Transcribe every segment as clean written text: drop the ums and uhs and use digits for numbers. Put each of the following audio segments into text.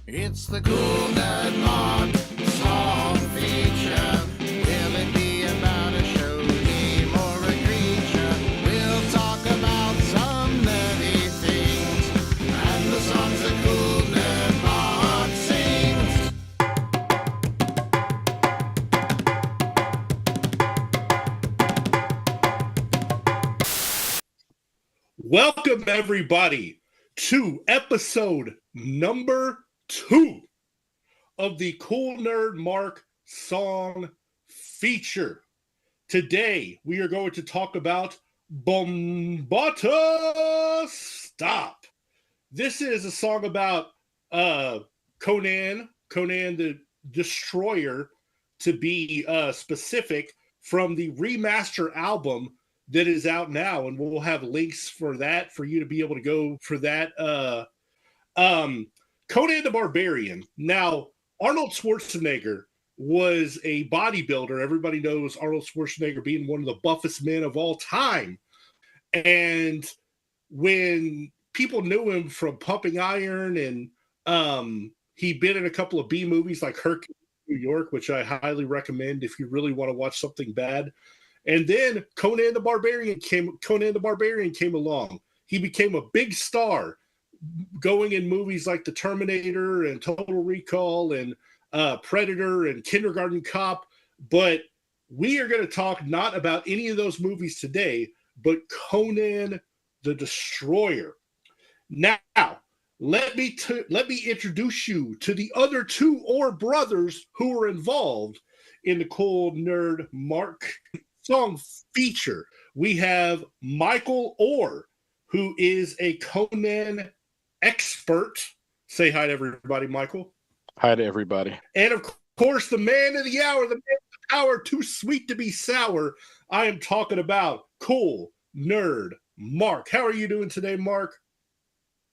It's the Cool Nerd Mod song feature. Will it be about a show, game, or a creature? We'll talk about some nerdy things and the songs the Cool Nerd Mod sings. Welcome, everybody, to episode number 2 of the Cool Nerd Mark song feature. Today, we are going to talk about Bombotta Stop. This is a song about Conan the Destroyer, to be specific, from the remaster album that is out now, and we'll have links for that for you to be able to go for that. Conan the Barbarian. Now, Arnold Schwarzenegger was a bodybuilder. Everybody knows Arnold Schwarzenegger being one of the buffest men of all time. And when people knew him from Pumping Iron, and he'd been in a couple of B movies like Hercules, New York, which I highly recommend if you really want to watch something bad. And then Conan the Barbarian came along. He became a big star, going in movies like The Terminator and Total Recall and Predator and Kindergarten Cop. But we are going to talk not about any of those movies today, but Conan the Destroyer. Now, let me introduce you to the other two Orr brothers who were involved in the Cool Nerd Mark song feature. We have Michael Orr, who is a Conan expert. Say hi to everybody, Michael. Hi to everybody. And of course, the man of the hour, the man of the hour, too sweet to be sour. I am talking about Cool Nerd Mark. How are you doing today, Mark?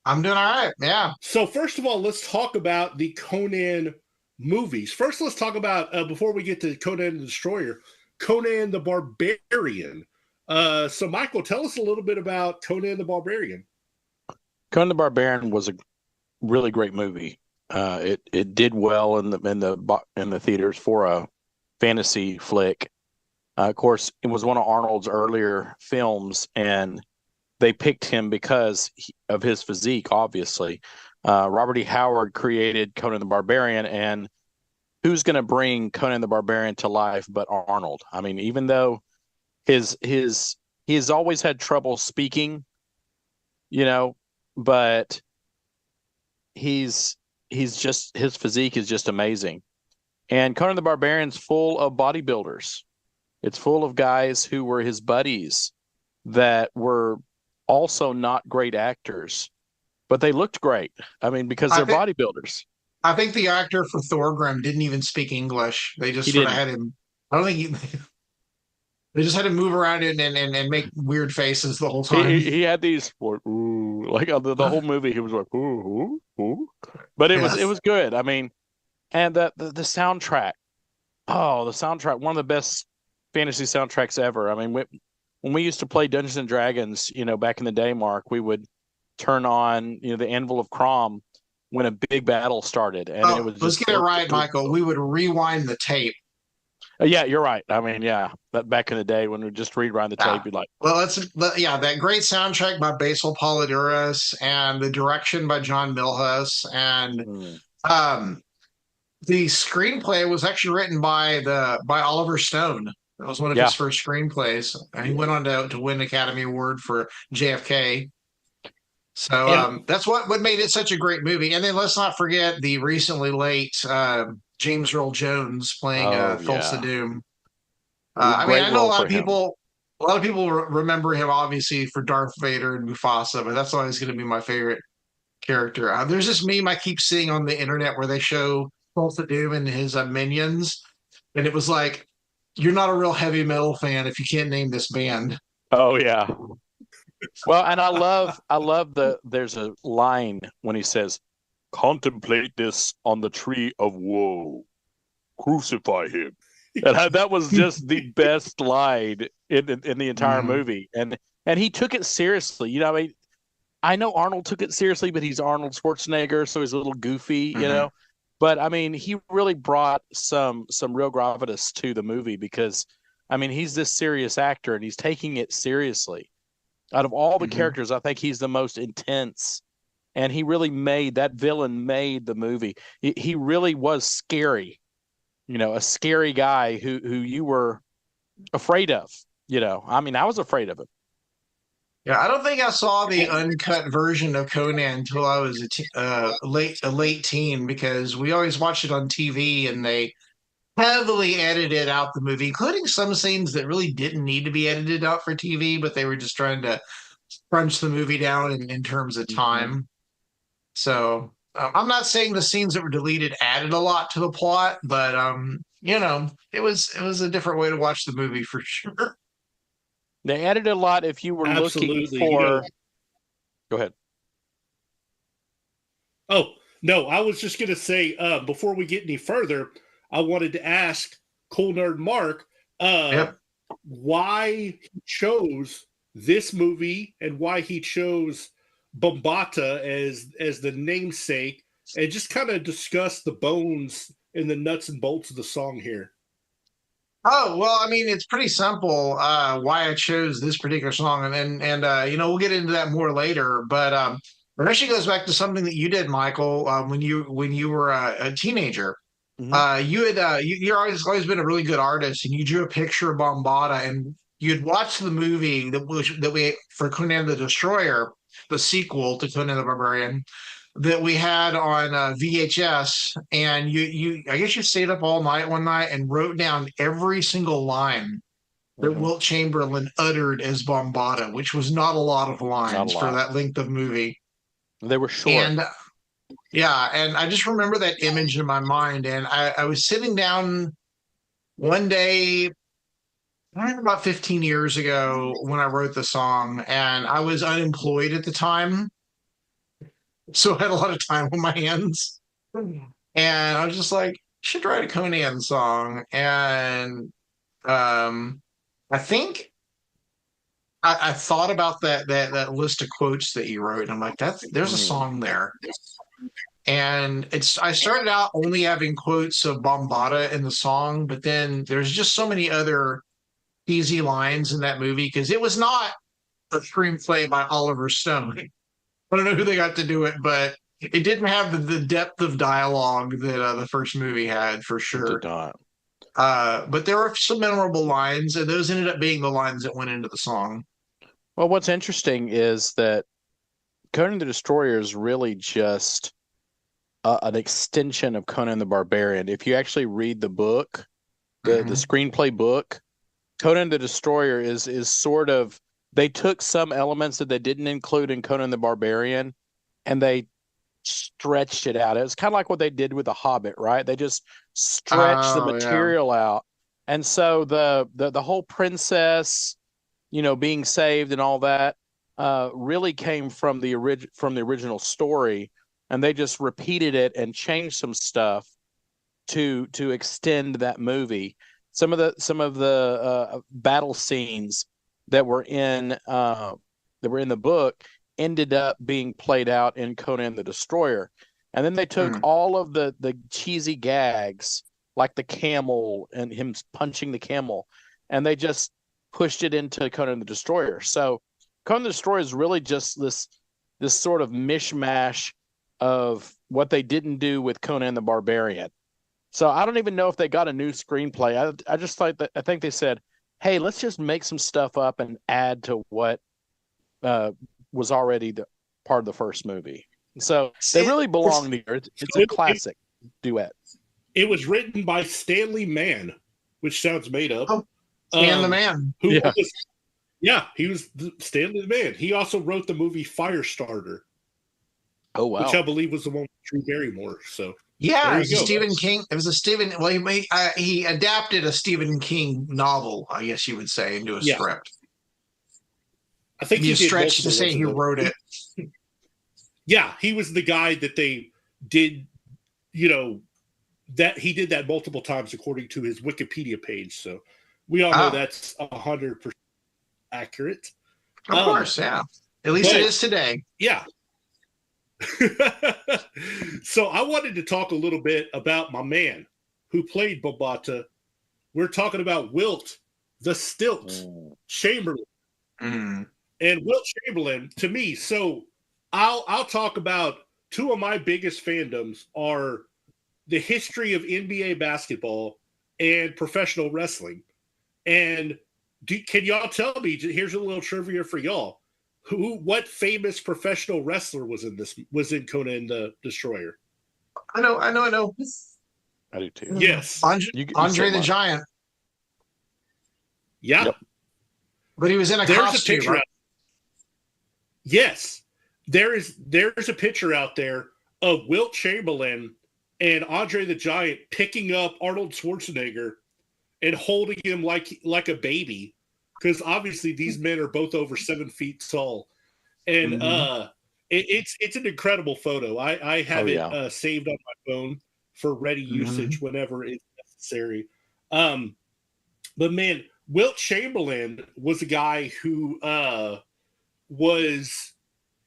I'm doing all right. Yeah. So first of all, let's talk about the Conan movies. First, let's talk about, before we get to Conan the Destroyer, Conan the Barbarian. So Michael, tell us a little bit about Conan the Barbarian. Conan the Barbarian was a really great movie. It did well in the theaters for a fantasy flick. Of course, it was one of Arnold's earlier films, and they picked him because of his physique. Obviously, Robert E. Howard created Conan the Barbarian, and who's going to bring Conan the Barbarian to life but Arnold? I mean, even though he's always had trouble speaking, but his physique is just amazing. And Conan the Barbarian's full of bodybuilders. It's full of guys who were his buddies that were also not great actors, but they looked great. I mean, because they're bodybuilders. I think the actor for Thorgrim didn't even speak English. They just sort of had him. I don't think they just had him move around and make weird faces the whole time. He had these like the whole movie. He was like ooh, ooh. But it was good. I mean, and the soundtrack. Oh, the soundtrack, one of the best fantasy soundtracks ever. I mean, when we used to play Dungeons and Dragons, back in the day, Mark, we would turn on the Anvil of Crom when a big battle started, and it was. Let's get it right, Michael. We would rewind the tape. Yeah, you're right. I mean, yeah, that back in the day when we just rewind the tape, you'd like. Well, that great soundtrack by Basil Polydoros and the direction by John Milhouse, and the screenplay was actually written by Oliver Stone. That was one of his first screenplays, and he went on to win an Academy Award for JFK. So that's what made it such a great movie. And then let's not forget the recently late James Earl Jones playing Thulsa Doom. I mean, I know a lot of people remember him obviously for Darth Vader and Mufasa, but that's always going to be my favorite character. There's this meme I keep seeing on the internet where they show Thulsa Doom and his minions, and it was like, "You're not a real heavy metal fan if you can't name this band." Oh yeah. Well, and I love there's a line when he says, "Contemplate this on the tree of woe, crucify him," and that was just the best line in the entire movie. And he took it seriously. I mean, I know Arnold took it seriously, but he's Arnold Schwarzenegger, so he's a little goofy, you Mhm. know. But I mean, he really brought some real gravitas to the movie because I mean, he's this serious actor and he's taking it seriously. Out of all the Mhm. characters, I think he's the most intense, and he really made that villain made the movie. He really was scary, you know, a scary guy who you were afraid of. You know, I mean, I was afraid of him. Yeah, I don't think I saw the uncut version of Conan until I was a late teen because we always watched it on TV and they heavily edited out the movie, including some scenes that really didn't need to be edited out for TV, but they were just trying to crunch the movie down in terms of Mhm. time. So I'm not saying the scenes that were deleted added a lot to the plot, but it was a different way to watch the movie for sure. They added a lot if you were looking Absolutely. for. Go ahead. Oh, no, I was just going to say, before we get any further, I wanted to ask Cool Nerd Mark uh, Yep. why he chose this movie and why he chose Bombotta as the namesake, and just kind of discuss the bones and the nuts and bolts of the song here. Oh, well, I mean, it's pretty simple why I chose this particular song, and we'll get into that more later. But it actually goes back to something that you did, Michael, when you were a teenager. Hmm. You're always been a really good artist, and you drew a picture of Bombotta, and you'd watched the movie that we for Conan the Destroyer, the sequel to Conan the Barbarian, that we had on VHS, and you I guess you stayed up all night one night and wrote down every single line that Hmm. Wilt Chamberlain uttered as Bombotta, which was not a lot of Not a lines for lot. that length of movie. They were short. And yeah, and I just remember that image in my mind. And I was sitting down one day, I don't know, about 15 years ago when I wrote the song, and I was unemployed at the time. So I had a lot of time on my hands. And I was just like, should write a Conan song. And um, I think I thought about that list of quotes that you wrote, and I'm like, there's a Hmm. song there. And I started out only having quotes of Bombotta in the song, but then there's just so many other easy lines in that movie because it was not a screenplay by Oliver Stone. I don't know who they got to do it, but it didn't have the depth of dialogue that the first movie had for It did sure. not. But there were some memorable lines, and those ended up being the lines that went into the song. Well, what's interesting is that Conan the Destroyer is really just an extension of Conan the Barbarian. If you actually read the book, the Hmm. screenplay book, Conan the Destroyer is sort of they took some elements that they didn't include in Conan the Barbarian and they stretched it out. It's kind of like what they did with the Hobbit, right? They just stretched the Oh yeah. material out. And so the whole princess, you know, being saved and all that really came from the original story, and they just repeated it and changed some stuff to extend that movie. Some of the battle scenes that were in the book ended up being played out in Conan the Destroyer, and then they took Hmm. all of the cheesy gags like the camel and him punching the camel, and they just pushed it into Conan the Destroyer. So Conan the Destroyer is really just this sort of mishmash of what they didn't do with Conan the Barbarian. So I don't even know if they got a new screenplay. I just thought that I think they said, "Hey, let's just make some stuff up and add to what uh, was already the part of the first movie." So they It, really it's belong there. It's a It, classic duet. it was written by Stanley Mann, which sounds made up. oh, Stan the Um, Man. who Yeah. was, yeah, he was Stanley Mann. He also wrote the movie Firestarter, Oh which I wow. believe was the one with Drew Barrymore. So Yeah, there it you was a go. Stephen King. It was a Stephen. Well, he adapted a Stephen King novel, I guess you would say, into a Yeah, script. I think You he did stretch to multiple say ones of he those. wrote it. Yeah, he was the guy that they did, you know, that he did that multiple times according to his Wikipedia page. So we all know Oh, that's 100% accurate. of Um, course, yeah. At least But- it is today. Yeah. So I wanted to talk a little bit about my man who played Bombotta. We're talking about Wilt the Stilt Chamberlain. Mm. And Wilt Chamberlain, to me, so I'll talk about two of my biggest fandoms are the history of NBA basketball and professional wrestling. And can y'all tell me? Here's a little trivia for y'all. What famous professional wrestler was in Conan the Destroyer? I know. I do too. Yes. Andre the Giant. Yeah. Yep. But he was in a There's costume. a picture out. Yes. There's a picture out there of Wilt Chamberlain and Andre the Giant picking up Arnold Schwarzenegger and holding him like a baby, because obviously these men are both over 7 feet tall, and it's an incredible photo. I have it saved on my phone for ready usage whenever it's necessary. But man, Wilt Chamberlain was a guy who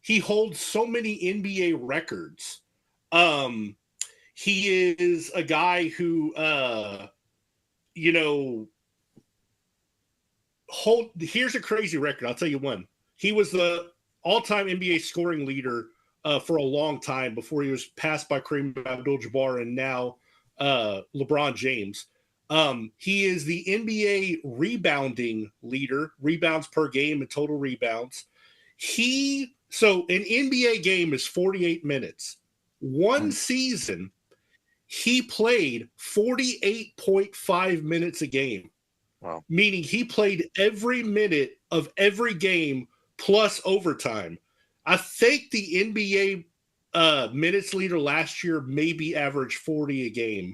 he holds so many NBA records. He is a guy who here's a crazy record. I'll tell you one. He was the all-time NBA scoring leader for a long time before he was passed by Kareem Abdul-Jabbar and now LeBron James. He is the NBA rebounding leader, rebounds per game and total rebounds. So an NBA game is 48 minutes. One season, he played 48.5 minutes a game. Wow. Meaning he played every minute of every game plus overtime. I think the NBA minutes leader last year maybe averaged 40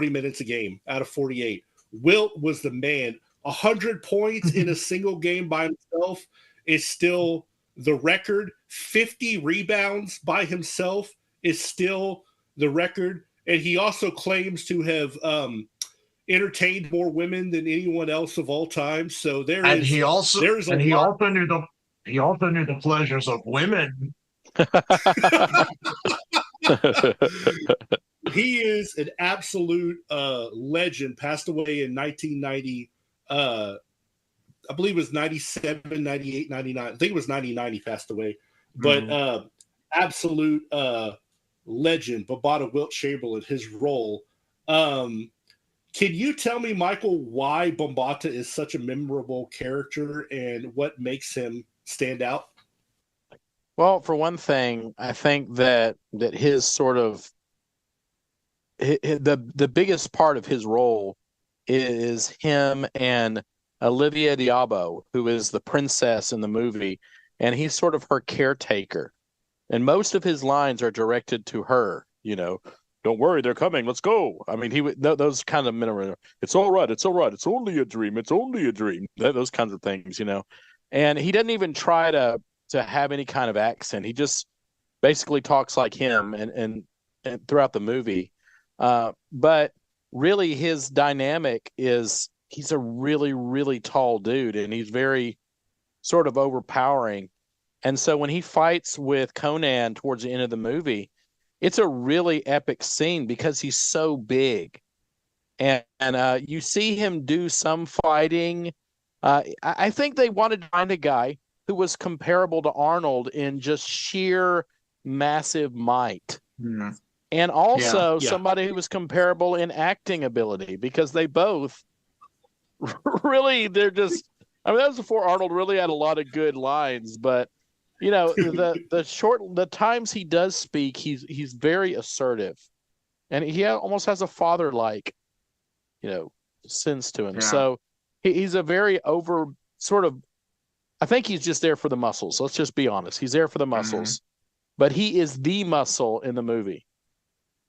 minutes a game out of 48. Wilt was the man. 100 points in a single game by himself is still the record. 50 rebounds by himself is still the record. And he also claims to have entertained more women than anyone else of all time. So he also knew the pleasures of women. He is an absolute legend. Passed away in 1990. I believe it was 97, 98, 99. I think it was 99 he passed away. But absolute legend, Bombotta Wilt Chamberlain, his role. Can you tell me, Michael, why Bombotta is such a memorable character and what makes him stand out? Well, for one thing, I think that his sort of the biggest part of his role is him and Olivia Diabo, who is the princess in the movie, and he's sort of her caretaker. And most of his lines are directed to her, don't worry, they're coming, let's go. I mean, those kind of men, it's all right, it's only a dream, those kinds of things, And he doesn't even try to have any kind of accent. He just basically talks like him and throughout the movie. But really his dynamic is he's a really, really tall dude, and he's very sort of overpowering. And so when he fights with Conan towards the end of the movie, it's a really epic scene because he's so big. And you see him do some fighting. I think they wanted to find a guy who was comparable to Arnold in just sheer massive might. Mm-hmm. And also somebody who was comparable in acting ability, because they both really, that was before Arnold really had a lot of good lines, but the times he does speak, he's very assertive, and he almost has a father-like, sense to him. Yeah. So he's a very I think he's just there for the muscles. Let's just be honest. He's there for the muscles, but he is the muscle in the movie.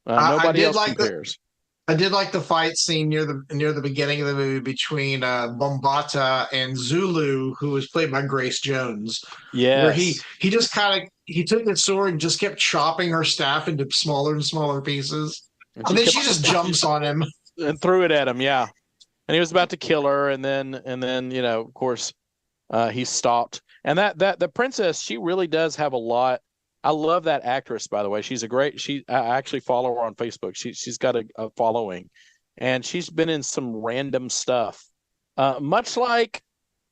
Nobody else compares. I did like the fight scene near the beginning of the movie between Bombotta and Zulu, who was played by Grace Jones. Yeah, where he just he took his sword and just kept chopping her staff into smaller and smaller pieces, and then she just jumps on him and threw it at him. Yeah, and he was about to kill her, and then of course he stopped. And that the princess, she really does have a lot. I love that actress, by the way. She's a great. I actually follow her on Facebook. She's got a following, and she's been in some random stuff, much like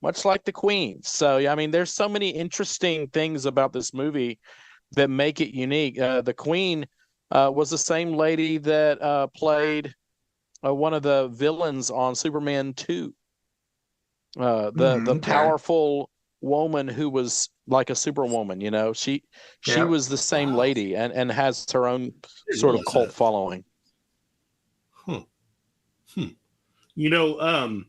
the Queen. So yeah, I mean, there's so many interesting things about this movie that make it unique. The Queen was the same lady that played one of the villains on Superman 2. The Okay. powerful woman who was like a superwoman, she Yep. was the same Wow. lady and has her own Didn't sort of realize cult that. following. Huh. You know,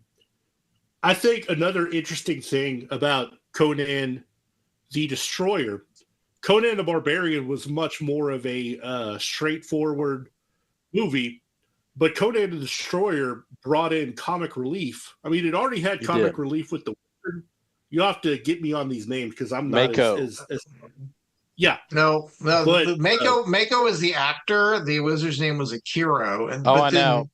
I think another interesting thing about Conan the Destroyer, Conan the Barbarian was much more of a straightforward movie, but Conan the Destroyer brought in comic relief. I mean, it already had He comic did. relief with the Wizard. You have to get me on these names because I'm not Mako. as yeah. No, But Mako is the actor. The wizard's name was Akiro, and Oh, but I know. then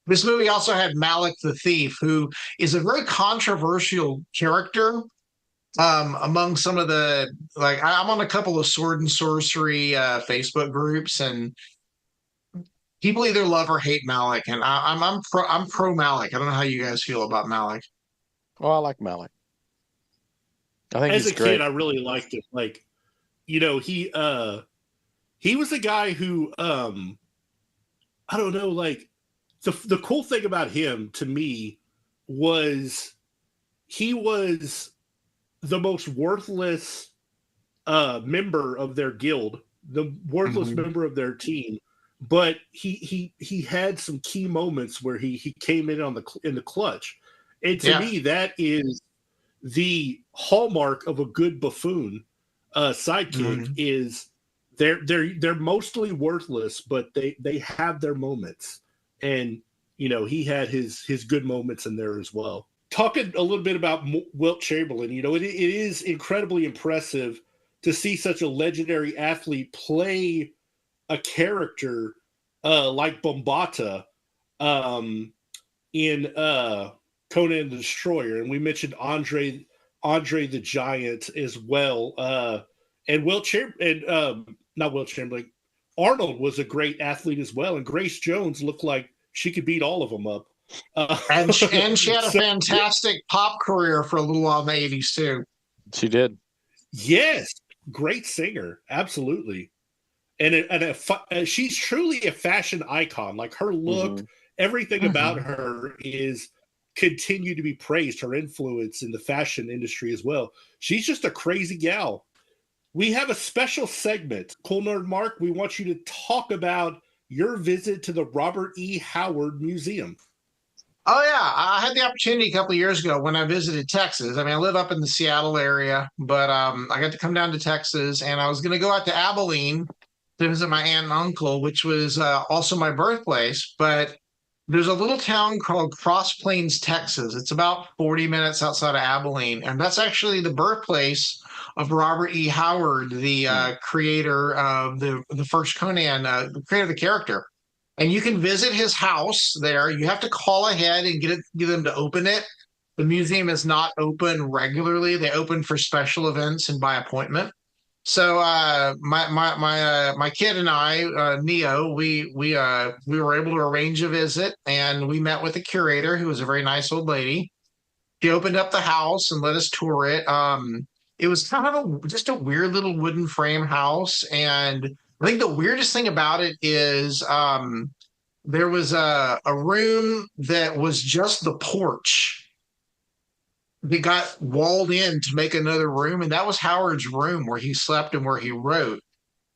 this movie also had Malik the Thief, who is a very controversial character among some of the like. I'm on a couple of sword and sorcery Facebook groups, and people either love or hate Malik, and I'm pro Malik. I don't know how you guys feel about Malik. Oh, I like Malik. I think as he's a kid, great. I really liked it. Like, he was a guy who I don't know, like the cool thing about him to me was he was the most worthless member of their guild, the worthless Mhm. member of their team. But he had some key moments where he came in in the clutch, and to Yeah. me that is the hallmark of a good buffoon sidekick. Mhm. Is they're mostly worthless, but they have their moments, and he had his good moments in there as well. Talking a little bit about Wilt Chamberlain, it is incredibly impressive to see such a legendary athlete play a character like Bombotta um, in Conan the Destroyer, and we mentioned Andre the Giant as well, and not Will Chamberlain. Arnold was a great athlete as well, and Grace Jones looked like she could beat all of them up. And she had a So fantastic pop career for a little while in the '80s too. She did. yes, great singer, absolutely. And she's truly a fashion icon. Like her look, Hmm. everything about Mhm. her is continue to be praised. Her influence in the fashion industry as well. She's just a crazy gal. We have a special segment, Cool Nerd Mark. We want you to talk about your visit to the Robert E. Howard Museum. Oh yeah, I had the opportunity a couple of years ago when I visited Texas. I mean, I live up in the Seattle area, but I got to come down to Texas, and I was going to go out to Abilene to visit my aunt and uncle, which was also my birthplace. But there's a little town called Cross Plains, Texas. It's about 40 minutes outside of Abilene, and that's actually the birthplace of Robert E. Howard, the creator of the first Conan, the creator of the character. And you can visit his house there. You have to call ahead and get them to open it. The museum is not open regularly. They open for special events and by appointment. So my kid and I, Neo, we were able to arrange a visit, and we met with the curator, who was a very nice old lady. She opened up the house and let us tour it. It was kind of just a weird little wooden frame house, and I think the weirdest thing about it is there was a room that was just the porch. They got walled in to make another room, and that was Howard's room where he slept and where he wrote.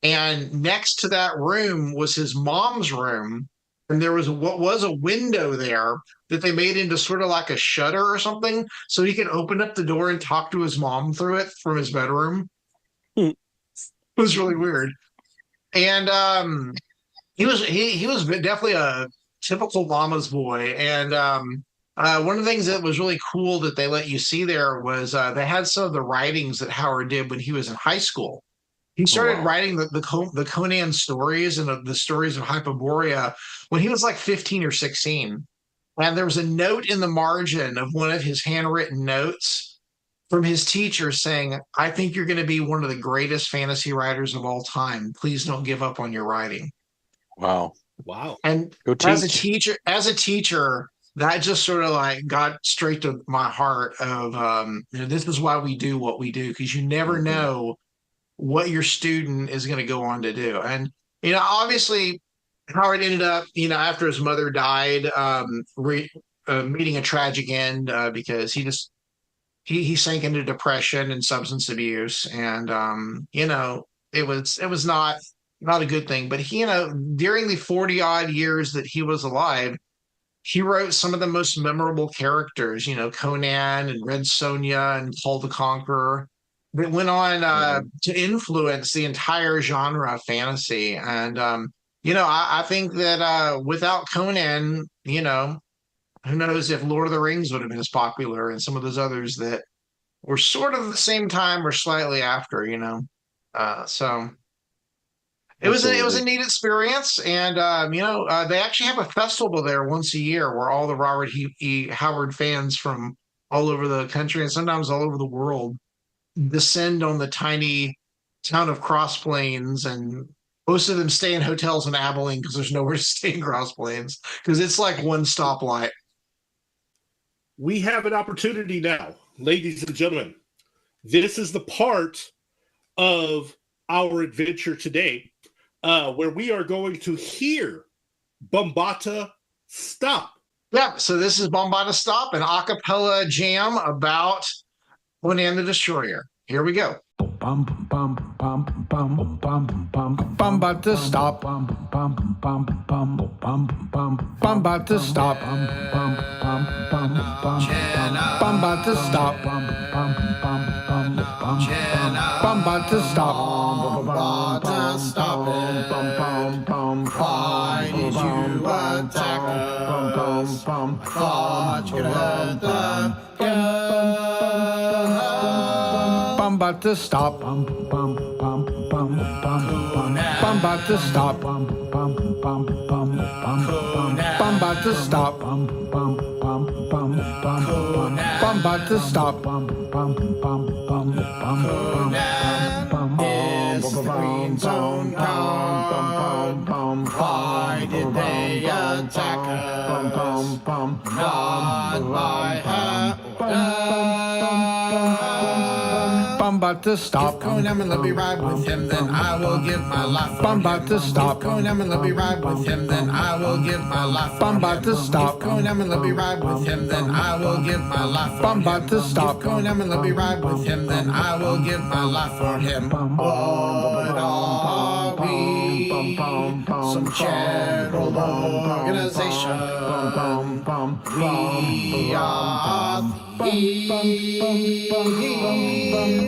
And next to that room was his mom's room, and there was what was a window there that they made into sort of like a shutter or something, so he could open up the door and talk to his mom through it from his bedroom. Hmm. It was really weird. And he was definitely a typical mama's boy. And one of the things that was really cool that they let you see there was they had some of the writings that Howard did when he was in high school. He Oh, started wow. writing the Conan stories and the stories of Hyperborea when he was like 15 or 16. And there was a note in the margin of one of his handwritten notes from his teacher saying, I think you're going to be one of the greatest fantasy writers of all time. Please don't give up on your writing. Wow. Wow. And Go teach. as a teacher, that just sort of like got straight to my heart of, this is why we do what we do, because you never Mhm. know what your student is going to go on to do. And, obviously Howard ended up, after his mother died, meeting a tragic end, because he sank into depression and substance abuse. And, it was not a good thing, but during the 40 odd years that he was alive, he wrote some of the most memorable characters, Conan and Red Sonja and Paul the Conqueror, that went on to influence the entire genre of fantasy. And, I think that without Conan, who knows if Lord of the Rings would have been as popular and some of those others that were sort of the same time or slightly after, so it was a Absolutely. neat experience. And they actually have a festival there once a year where all the Robert E. Howard fans from all over the country and sometimes all over the world descend on the tiny town of Cross Plains, and most of them stay in hotels in Abilene because there's nowhere to stay in Cross Plains because it's like one stoplight. We have an opportunity now, ladies and gentlemen. This is the part of our adventure today where we are going to hear Bombotta Stop. Yeah, so this is Bombotta Stop, an a cappella jam about Conan the Destroyer. Here we go. Bombotta Stop. Bombotta Stop. Bombotta Stop. Bombotta Stop. Bombotta Stop it. Why did you attack us? Thought you had the Bombotta Stop. Bombotta Stop. Bombotta Stop. Bombotta Stop. is the Green Zone gone? Why did they attack us? Not by Bombotta Stop. If Conan and let me ride with him, then I will give my life for Bombotta Stop. If Conan and let me ride with him, then I will give my life for Bombotta Stop. If Conan and let me ride with him, then I will give my life for Bombotta Stop. If Conan and let me ride with him, then I will give my life for him. What are we? Some charitable organization. We are thieves.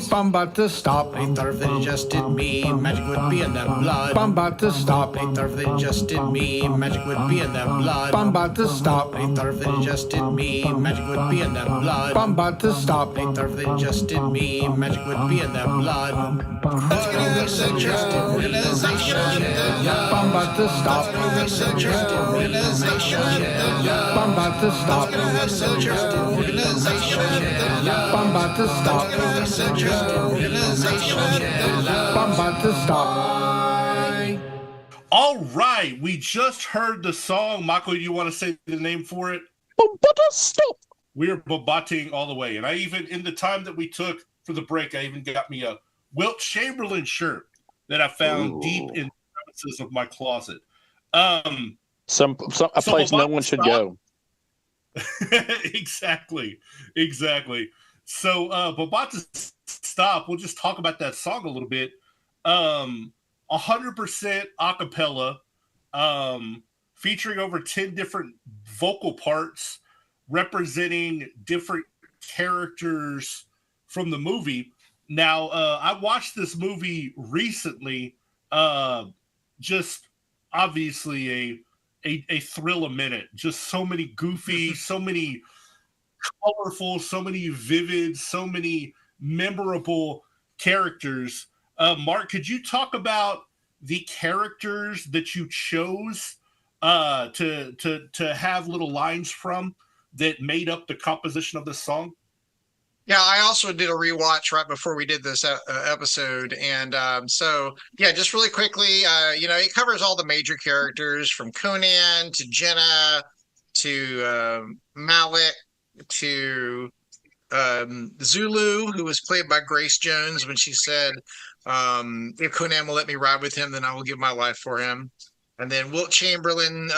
Bombotta Stop. They thought if they just did me, magic would be in their blood. Bombotta Stop. They thought if they just did me, magic would be in their blood. Bombotta Stop. They thought if they just did me, magic would be in their blood. Bombotta Stop. They thought if they just did me, magic would be in their blood. Bombotta Stop. Bombotta Stop. Bombotta Stop. Bombotta Stop. All right, we just heard the song. Mako, do you want to say the name for it? Bombotta Stop. We're Bombotting all the way. And I even, in the time that we took for the break, I even got me a Wilt Chamberlain shirt that I found deep in the crevices of my closet. A place no one should go. Exactly. So Bombotta Stop, we'll just talk about that song a little bit. 100% a cappella, featuring over 10 different vocal parts representing different characters from the movie. Now, I watched this movie recently, just obviously a thrill a minute. Just so many goofy, so many colorful, so many vivid, so many memorable characters. Mark, could you talk about the characters that you chose to have little lines from that made up the composition of this song? Yeah, I also did a rewatch right before we did this episode, and so yeah, just really quickly, it covers all the major characters from Conan to Jenna to Malik to Zulu, who was played by Grace Jones when she said, "If Conan will let me ride with him, then I will give my life for him." And then Wilt Chamberlain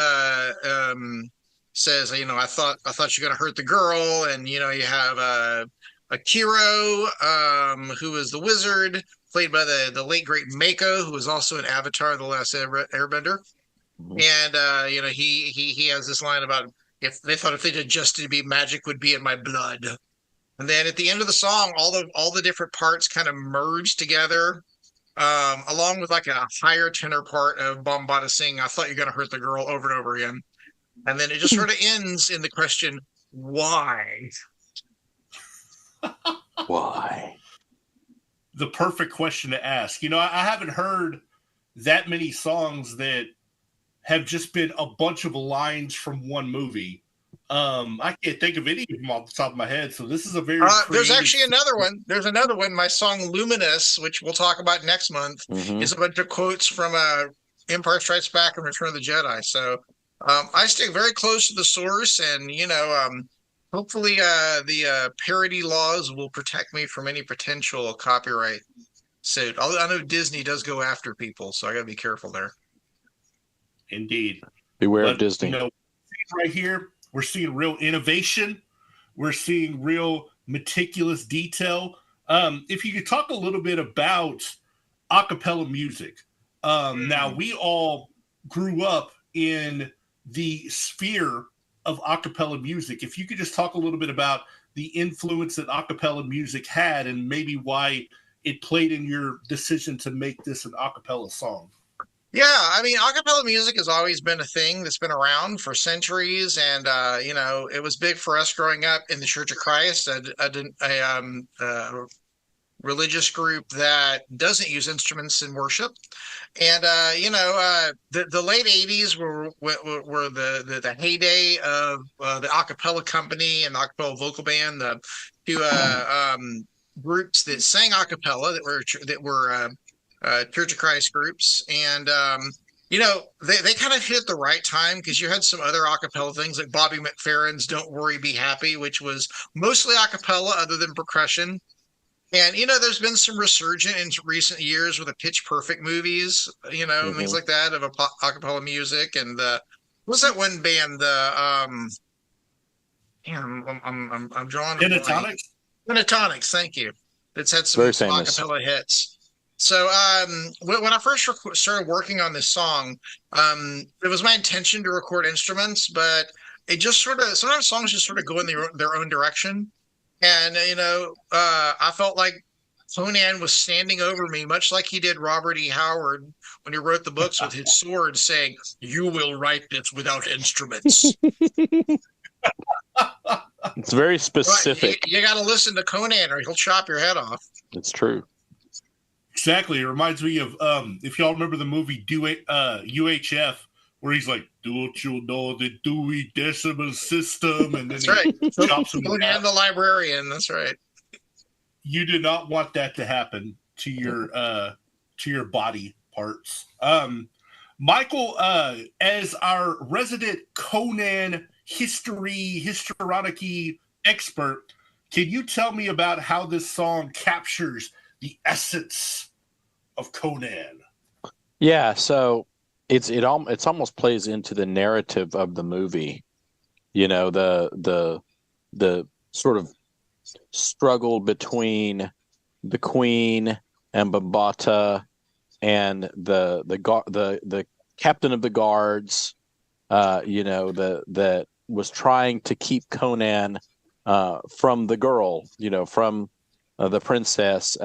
says, I thought you're going to hurt the girl, and you have Akiro, who is the wizard, played by the late great Mako, who was also an Avatar: The Last Airbender. Mhm. And he has this line about if they did just to be magic would be in my blood. And then at the end of the song, all the different parts kind of merge together, along with like a higher tenor part of Bombotta singing, "I thought you're gonna hurt the girl" over and over again. And then it just sort of ends in the question, why? Why? The perfect question to ask. I haven't heard that many songs that have just been a bunch of lines from one movie. I can't think of any of them off the top of my head. So this is a very There's creative. actually another one. There's another one. My song "Luminous," which we'll talk about next month, Mhm. is a bunch of quotes from Empire Strikes Back and Return of the Jedi. So I stick very close to the source, and hopefully the parody laws will protect me from any potential copyright suit. Although I know Disney does go after people, so I got to be careful there. Indeed. Beware of But, Disney. right here, we're seeing real innovation. We're seeing real meticulous detail. If you could talk a little bit about a cappella music. Now, we all grew up in the sphere of a cappella music. If you could just talk a little bit about the influence that a cappella music had and maybe why it played in your decision to make this an a cappella song. Yeah, I mean, acapella music has always been a thing that's been around for centuries, and it was big for us growing up in the Church of Christ, a religious group that doesn't use instruments in worship. And the late '80s were the heyday of the acapella company and the acapella vocal band, the two groups that sang acapella that were Church of Christ groups, and they kind of hit the right time because you had some other acapella things like Bobby McFerrin's "Don't Worry, Be Happy," which was mostly acapella other than percussion. And there's been some resurgence in recent years with the Pitch Perfect movies, things like that of acapella music. And what's that one band? I'm drawing a blank. Pentatonics? Pentatonics, thank you. It's had some Very famous. acapella hits. So when I first started working on this song, it was my intention to record instruments, but it just sort of sometimes songs just sort of go in their own direction. And I felt like Conan was standing over me, much like he did Robert E. Howard when he wrote the books with his sword, saying, "You will write this without instruments." It's very Right, specific. you got to listen to Conan, or he'll chop your head off. It's true. Exactly. It reminds me of if y'all remember the movie UHF, where he's like, "Don't you know the Dewey Decimal System?" And then That's right. he chops him in Conan half. the librarian. That's right. You did not want that to happen to your body parts. Michael, as our resident Conan histrionic expert, can you tell me about how this song captures the essence of Conan? Yeah, so it's almost plays into the narrative of the movie. The sort of struggle between the Queen and Bombotta and the captain of the guards, that was trying to keep Conan from the girl, from the princess,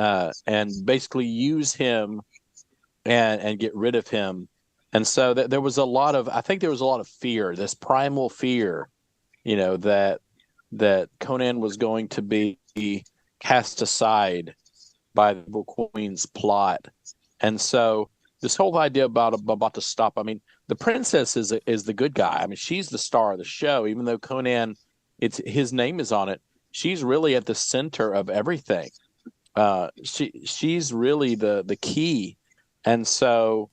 and basically use him and get rid of him. And so there was a lot of, I think there was a lot of fear, this primal fear, that Conan was going to be cast aside by the Queen's plot. And so this whole idea about Bombotta Stop, I mean, the princess is the good guy. I mean, she's the star of the show, even though Conan, his name is on it. she's really at the center of everything. She's really the key. And so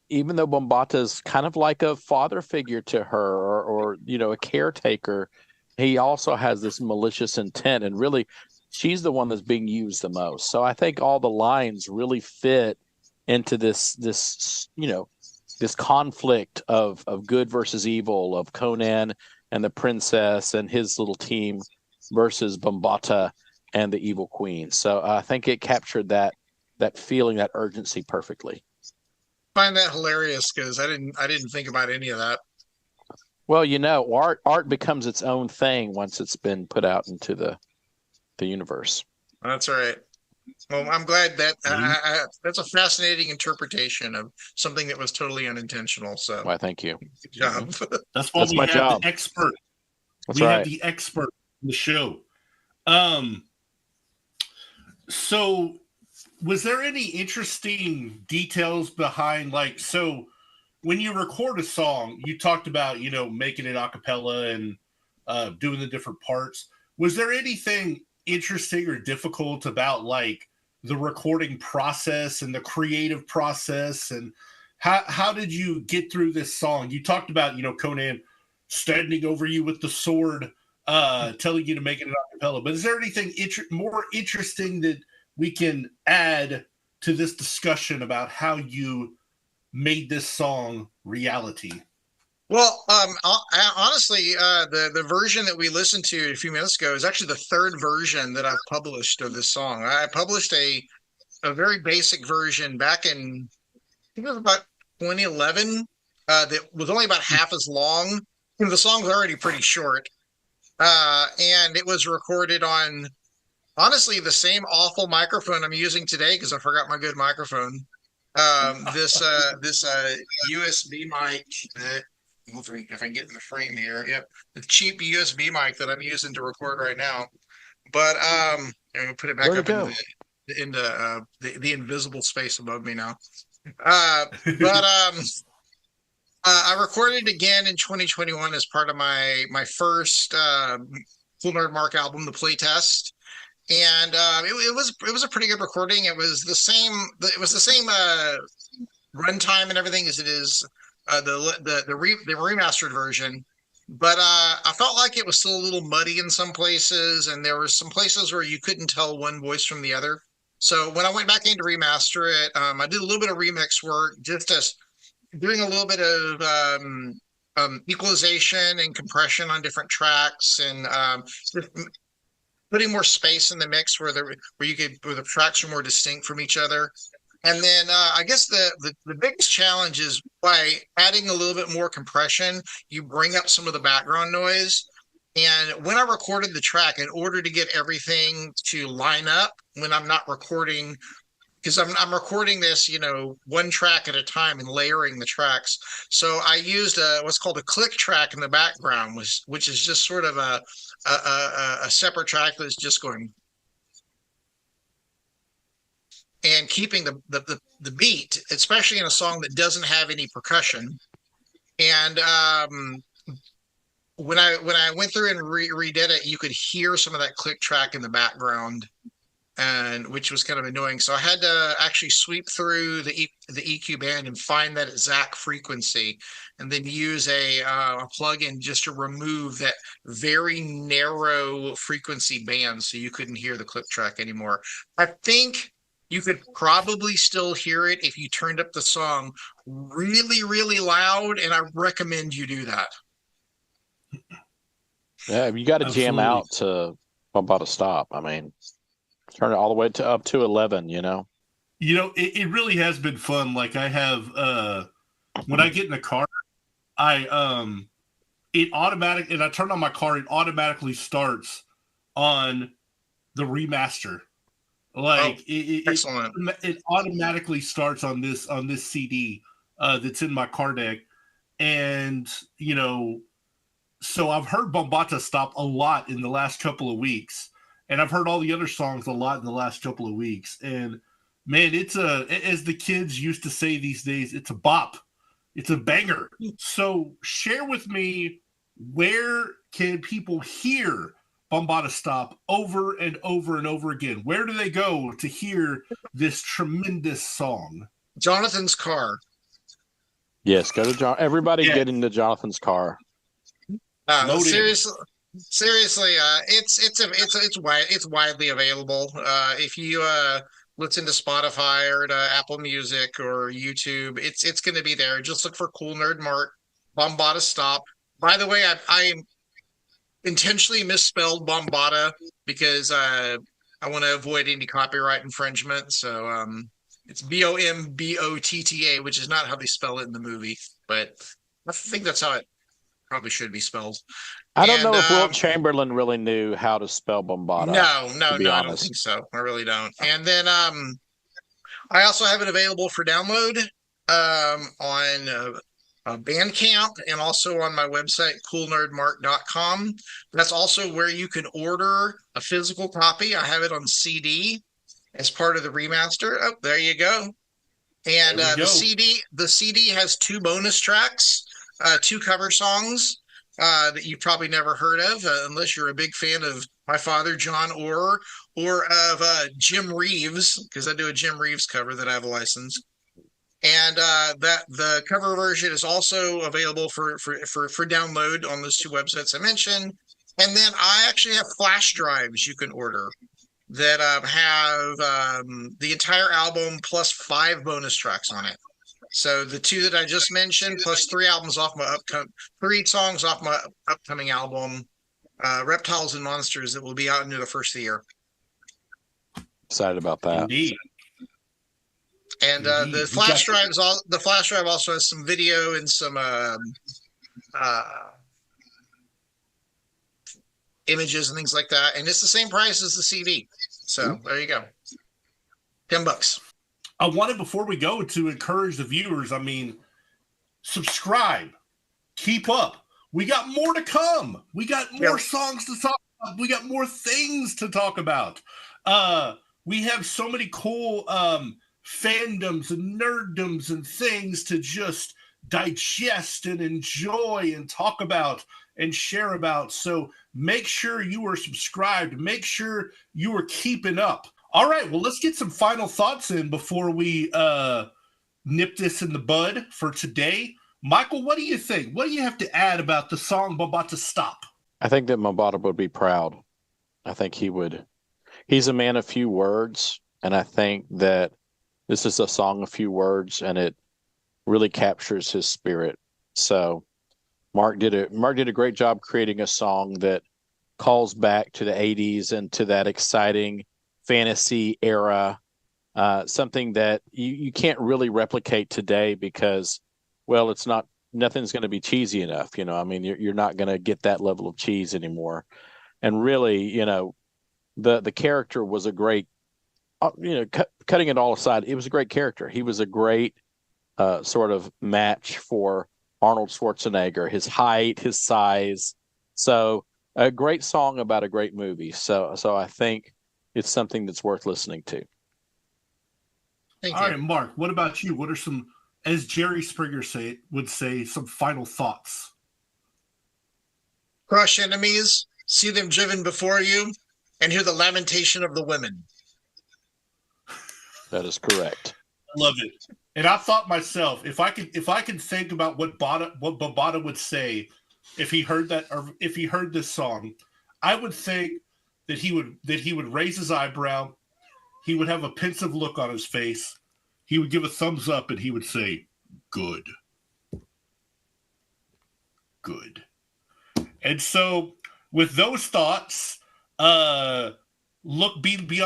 even though Bombotta's kind of like a father figure to her, or a caretaker, he also has this malicious intent, and really she's the one that's being used the most. So I think all the lines really fit into this conflict of good versus evil, of Conan and the princess and his little team versus Bombotta and the evil queen. So I think it captured that feeling, that urgency perfectly. Find that hilarious because I didn't think about any of that. Well, art becomes its own thing once it's been put out into the universe. That's all right. Well, I'm glad that that's a fascinating interpretation of something that was totally unintentional. So, Why, thank you. Good job. That's why we my have job. the expert. That's we right. have the expert in the show. So was there any interesting details behind, like, so when you record a song, you talked about, making it a cappella and doing the different parts. Was there anything interesting or difficult about, like, the recording process and the creative process, and how did you get through this song? You talked about, Conan standing over you with the sword, telling you to make it an acapella, but is there anything more interesting that we can add to this discussion about how you made this song reality? Well, honestly, the version that we listened to a few minutes ago is actually the third version that I've published of this song. I published a very basic version back in, I think it was about 2011, that was only about half as long. The song's already pretty short, and it was recorded on, honestly, the same awful microphone I'm using today because I forgot my good microphone. This USB mic. If I can get in the frame here, yep, the cheap USB mic that I'm using to record right now. But I'm gonna put it back Where'd up into the invisible space above me now. I recorded again in 2021 as part of my first Cool Nerd Mark album, The Playtest, and it was a pretty good recording. It was the same runtime and everything as it is the remastered version, but I felt like it was still a little muddy in some places, and there were some places where you couldn't tell one voice from the other. So when I went back in to remaster it, I did a little bit of remix work, just doing a little bit of equalization and compression on different tracks, and just putting more space in the mix where the tracks are more distinct from each other. And then I guess the biggest challenge is by adding a little bit more compression, you bring up some of the background noise. And when I recorded the track, in order to get everything to line up when I'm not recording, because I'm recording this, one track at a time and layering the tracks. So I used what's called a click track in the background, which is just sort of a separate track that's just going and keeping the beat, especially in a song that doesn't have any percussion. And when I went through and redid it, you could hear some of that click track in the background, and which was kind of annoying. So I had to actually sweep through the EQ band and find that exact frequency, and then use a plugin just to remove that very narrow frequency band, so you couldn't hear the click track anymore. I think you could probably still hear it if you turned up the song really, really loud, and I recommend you do that. Yeah, you got to jam out to Bombotta Stop. I mean, turn it all the way up to 11, It really has been fun. Like, I have when I get in the car, I turn on my car, it automatically starts on the remaster. Like, excellent. It automatically starts on this CD that's in my car deck. And so I've heard Bombotta Stop a lot in the last couple of weeks, and I've heard all the other songs a lot in the last couple of weeks. And man, as the kids used to say these days, it's a bop. It's a banger. So share with me, where can people hear Bombotta Stop over and over and over again? Where do they go to hear this tremendous song? Jonathan's car. Yes, go to John. Everybody Yeah. get into Jonathan's car. Load in. Seriously, it's widely available. If you listen to Spotify or to Apple Music or YouTube, it's going to be there. Just look for Cool Nerd Mark, Bombotta Stop. By the way, I intentionally misspelled Bombotta because I want to avoid any copyright infringement. So it's Bombotta, which is not how they spell it in the movie, but I think that's how it probably should be spelled. I don't know if Wilt Chamberlain really knew how to spell Bombotta. No, to be I honest. don't think so. I really don't. And then I also have it available for download on Bandcamp and also on my website, coolnerdmark.com. That's also where you can order a physical copy. I have it on CD as part of the remaster. Oh, there you go. And the CD has 2 bonus tracks, 2 cover songs that you've probably never heard of, unless you're a big fan of my father, John Orr, or of Jim Reeves, because I do a Jim Reeves cover that I have a license. And that the cover version is also available for download on those 2 websites I mentioned. And then I actually have flash drives you can order that have the entire album plus 5 bonus tracks on it. So the 2 that I just mentioned, plus 3 songs off my upcoming album, Reptiles and Monsters, that will be out into the first of the year. Excited about that. Indeed. And the flash drive also has some video and some images and things like that, and it's the same price as the CD. So there you go, $10. I wanted, before we go, to encourage the viewers. I mean, subscribe, keep up. We got more to come. We got more songs to talk about. We got more things to talk about. We have so many cool fandoms and nerddoms and things to just digest and enjoy and talk about and share about. So make sure you are subscribed. Make sure you are keeping up. All right, well, let's get some final thoughts in before we nip this in the bud for today. Michael, what do you think? What do you have to add about the song Bombotta Stop? I think that Bombotta would be proud. I think he would. He's a man of few words, and I think that this is a song of few words, and it really captures his spirit. So Mark did a great job creating a song that calls back to the 80s and to that exciting fantasy era, something that you can't really replicate today because, well, nothing's going to be cheesy enough. I mean, you're not going to get that level of cheese anymore. And really, the character was a great, cutting it all aside, it was a great character. He was a great sort of match for Arnold Schwarzenegger, his height, his size. So a great song about a great movie. So I think it's something that's worth listening to. Thank All you. right, Mark, what about you? What are some, as Jerry Springer would say, some final thoughts? Crush enemies, see them driven before you, and hear the lamentation of the women. That is correct. I love it. And I thought myself, if I could think about what Bombotta would say if he heard that, or if he heard this song, I would think that he would raise his eyebrow, he would have a pensive look on his face, he would give a thumbs up, and he would say, "Good, good." And so, with those thoughts, be on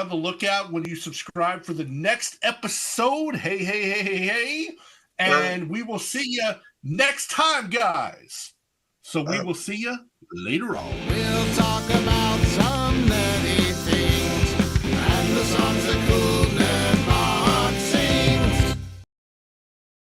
the lookout when you subscribe for the next episode. Hey. And we will see you next time, guys. So we will see you later on. We'll talk about some